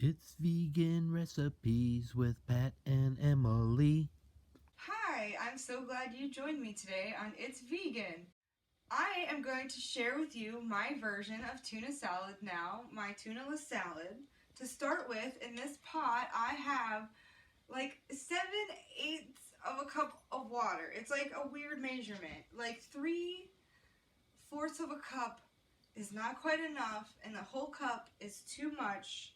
It's vegan recipes with Pat and Emily. Hi, I'm so glad you joined me today on It's Vegan. I am going to share with you my version of tuna salad now, my tuna-less salad. To start with, in this pot, I have like 7/8 of a cup of water. It's like a weird measurement. Like 3/4 of a cup is not quite enough, and the whole cup is too much.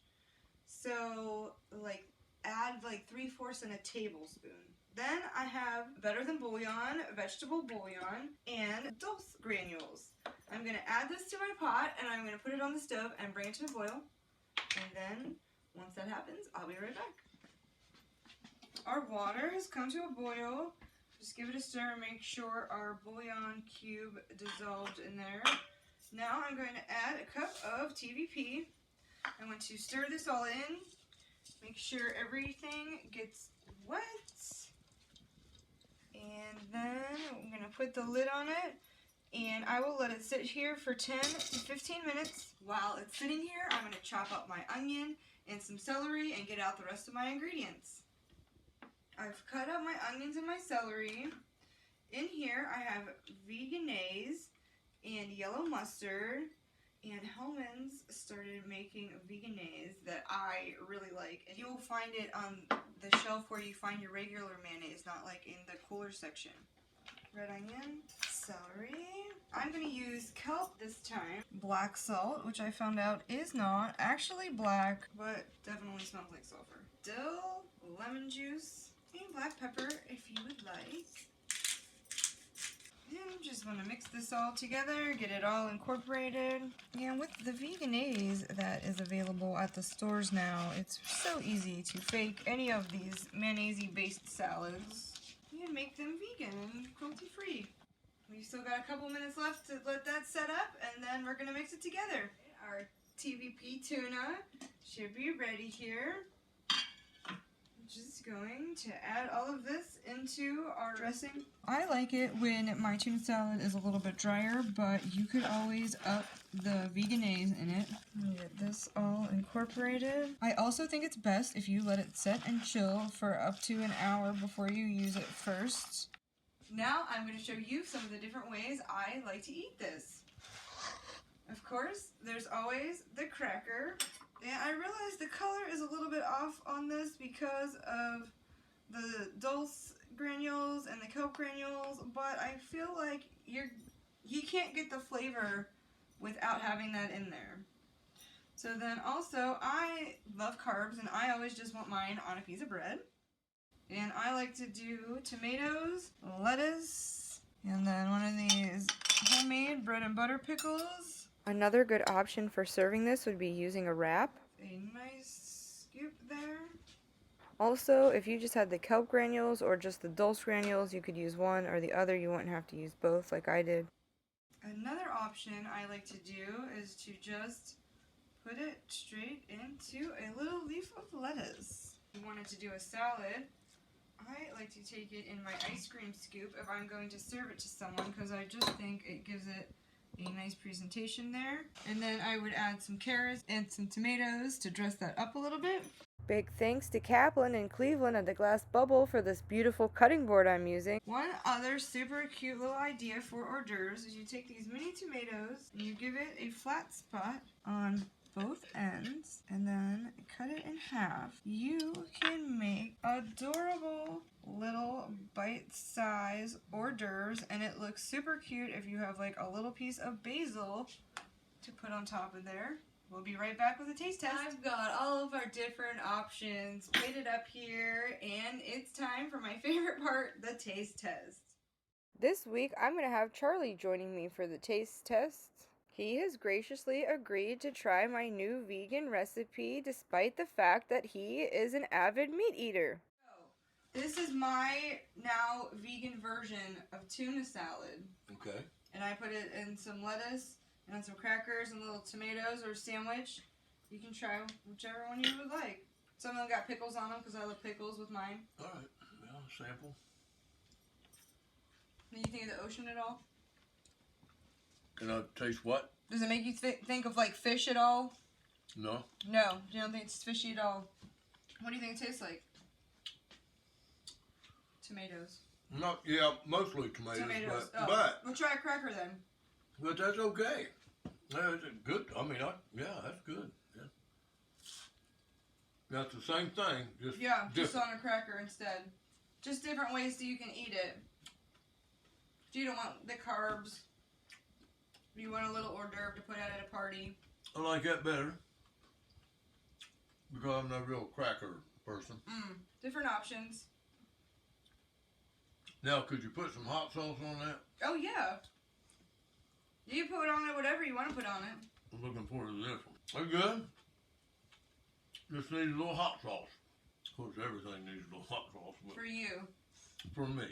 So, like, add like 3/4 and a tablespoon. Then I have Better Than Bouillon, vegetable bouillon, and dulce granules. I'm going to add this to my pot, and I'm going to put it on the stove and bring it to a boil. And then, once that happens, I'll be right back. Our water has come to a boil. Just give it a stir and make sure our bouillon cube dissolved in there. Now I'm going to add a cup of TVP. I'm going to stir this all in, make sure everything gets wet, and then I'm going to put the lid on it, and I will let it sit here for 10 to 15 minutes. While it's sitting here, I'm going to chop up my onion and some celery and get out the rest of my ingredients. I've cut up my onions and my celery. In here I have Vegannaise and yellow mustard. And Hellmann's started making a Vegannaise that I really like. And you'll find it on the shelf where you find your regular mayonnaise, not like in the cooler section. Red onion, celery. I'm going to use kelp this time. Black salt, which I found out is not actually black, but definitely smells like sulfur. Dill, lemon juice, and black pepper if you would like. And just want to mix this all together, get it all incorporated. And with the Vegannaise that is available at the stores now, it's so easy to fake any of these mayonnaise-based salads and make them vegan and cruelty-free. We've still got a couple minutes left to let that set up, and then we're going to mix it together. Our TVP tuna should be ready here. Just going to add all of this into our dressing. I like it when my tuna salad is a little bit drier, but you could always up the Vegannaise in it. Get this all incorporated. I also think it's best if you let it set and chill for up to an hour before you use it first. Now I'm going to show you some of the different ways I like to eat this. Of course, there's always the cracker. And I realize the color is a little bit off on this because of the dulce granules and the kelp granules, but I feel like you can't get the flavor without having that in there. So then also, I love carbs, and I always just want mine on a piece of bread. And I like to do tomatoes, lettuce, and then one of these homemade bread and butter pickles. Another good option for serving this would be using a wrap. A nice scoop there. Also, if you just had the kelp granules or just the dulce granules, you could use one or the other. You wouldn't have to use both like I did. Another option I like to do is to just put it straight into a little leaf of lettuce. If you wanted to do a salad, I like to take it in my ice cream scoop if I'm going to serve it to someone, because I just think it gives it a nice presentation there. And then I would add some carrots and some tomatoes to dress that up a little bit. Big thanks to Kaplan and Cleveland at the Glass Bubble for this beautiful cutting board I'm using. One other super cute little idea for hors d'oeuvres is you take these mini tomatoes and you give it a flat spot on both ends and then cut it in half. You can make adorable little bite-sized hors d'oeuvres, and it looks super cute if you have like a little piece of basil to put on top of there. We'll be right back with a taste test. I've got all of our different options plated up here, and it's time for my favorite part, the taste test. This week I'm going to have Charlie joining me for the taste test. He has graciously agreed to try my new vegan recipe despite the fact that he is an avid meat eater. So, this is my now vegan version of tuna salad. Okay. And I put it in some lettuce and some crackers and little tomatoes or sandwich. You can try whichever one you would like. Some of them got pickles on them because I love pickles with mine. Alright, well, sample. Do you think of the ocean at all? Can I taste what? Does it make you think of like fish at all? No. No, you don't think it's fishy at all. What do you think it tastes like? Tomatoes. No, yeah, mostly tomatoes. Oh. But We'll try a cracker then. But that's okay. That's good. I mean, yeah, that's good. Yeah. That's the same thing. Just just on a cracker instead. Just different ways that you can eat it. If you don't want the carbs, you want a little hors d'oeuvre to put out at a party. I like that better because I'm not a real cracker person. Different options. Now, could you put some hot sauce on that? Oh yeah. You put on it whatever you want to put on it. I'm looking forward to this one. They're good. Just need a little hot sauce. Of course, everything needs a little hot sauce. But For you. for me.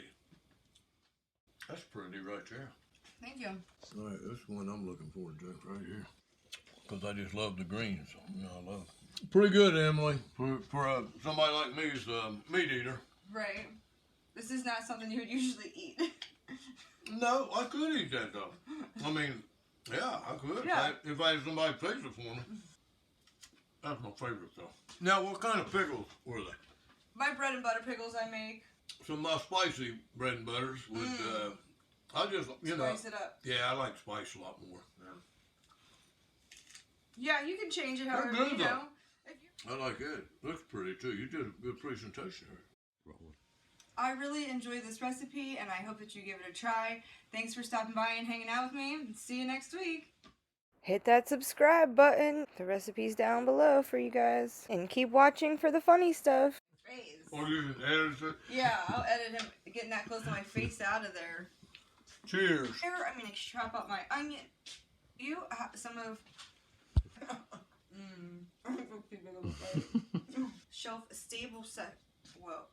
That's pretty right there. Thank you. All right, this one I'm looking forward to right here. Because I just love the greens. You know, I love it. Pretty good, Emily. For somebody like me who's a meat eater. Right. This is not something you would usually eat. No, I could eat that though. I mean, yeah, I could. Yeah. If I had somebody fix it for me. That's my favorite though. Now, what kind of pickles were they? My bread and butter pickles I make. Some of my spicy bread and butters would, I just, you know. Spice it up. Yeah, I like spice a lot more. Yeah, you can change it however good, you know. I like it. Looks pretty too. You did a good presentation here. I really enjoyed this recipe and I hope that you give it a try. Thanks for stopping by and hanging out with me. See you next week. Hit that subscribe button. The recipe's down below for you guys. And keep watching for the funny stuff. Or you can edit it. Yeah, I'll edit him getting that close to my face out of there. Cheers. Here, I'm gonna chop up my onion. You some of shelf stable set. Whoa.